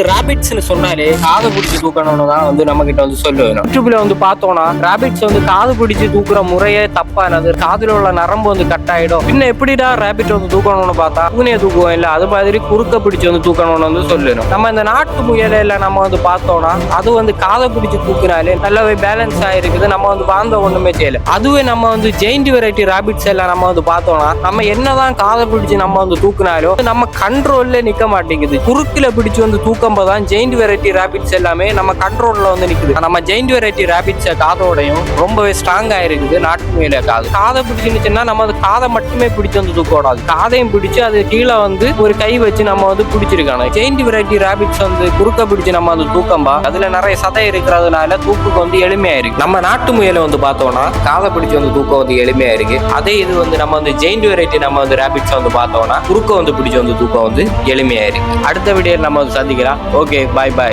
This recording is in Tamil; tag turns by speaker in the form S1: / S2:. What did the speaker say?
S1: ராபிட்ஸ்னு சொன்னாலே காதை பிடிச்சி தூக்கணும்னு தான் வந்து நம்ம கிட்ட வந்து சொல்லுவேன். யூடியூப்ல வந்து பார்த்தோம்னா ராபிட்ஸ் வந்து காது பிடிச்சி தூக்குற முறையே தப்பானது. காதுல உள்ள நரம்பு வந்து கட் ஆயிடும். பின்ன எப்படிடா ராபிட் வந்து தூக்கணும்னு பார்த்தா பூனையை தூக்குவோம் இல்ல, அது மாதிரி குறுக்க பிடிச்சி வந்து தூக்கணும்னு வந்து சொல்லணும். நம்ம இந்த நாட்டு முயலையில நம்ம வந்து பார்த்தோம்னா அது வந்து காதை பிடிச்சி தூக்கினாலே நல்லாவே பேலன்ஸ் ஆயிருக்குது. நம்ம வந்து வாழ்ந்த ஒண்ணுமே செய்யல. அதுவே நம்ம வந்து ஜெயிண்ட் வெரைட்டி ராபிட்ஸ் எல்லாம் நம்ம வந்து பார்த்தோம்னா நம்ம என்னதான் காதை பிடிச்சி நம்ம வந்து தூக்கினாலும் நம்ம கண்ட்ரோல்ல நிக்க மாட்டேங்குது. குறுக்கில பிடிச்சி வந்து தூக்கும்போதுதான் ஜெயிண்ட் வெரைட்டி ராபிட்ஸ் எல்லாமே நம்ம கண்ட்ரோல்ல வந்து நிக்குது. நம்ம ஜெயிண்ட் வெரைட்டி ராபிட்ஸ் காதோடையும் ரொம்பவே ஸ்ட்ராங்கா இருக்குது. நாட்டு முயல காதை பிடிச்சுன்னா நம்ம அது காதை மட்டுமே பிடிச்சு வந்து தூக்க கூடாது. காதையும் பிடிச்சு அது கீழே வந்து ஒரு கை வச்சு நம்ம வந்து பிடிச்சிருக்காங்க. ஜெயிண்ட் வெரைட்டி ராபிட்ஸ் வந்து குறுக்க பிடிச்சு நம்ம வந்து தூக்கம்பா அதுல நிறைய சதை இருக்கிறதுனால தூக்குக்கு வந்து எளிமையா இருக்கு. நம்ம நாட்டு முயலை வந்து பார்த்தோம்னா காதை பிடிச்சு வந்து தூக்கம் வந்து எளிமையா இருக்கு. அதே இது வந்து நம்ம வந்து ஜெயிண்ட் வெரைட்டி நம்ம வந்து ராபிட்ஸ் வந்து பார்த்தோம்னா குறுக்க வந்து பிடிச்சு வந்து தூக்கம் வந்து எளிமையா இருக்கு. அடுத்த வீடியோவில் நம்ம வந்து சந்திக்கலாம். ஓகே, பாய் பாய்.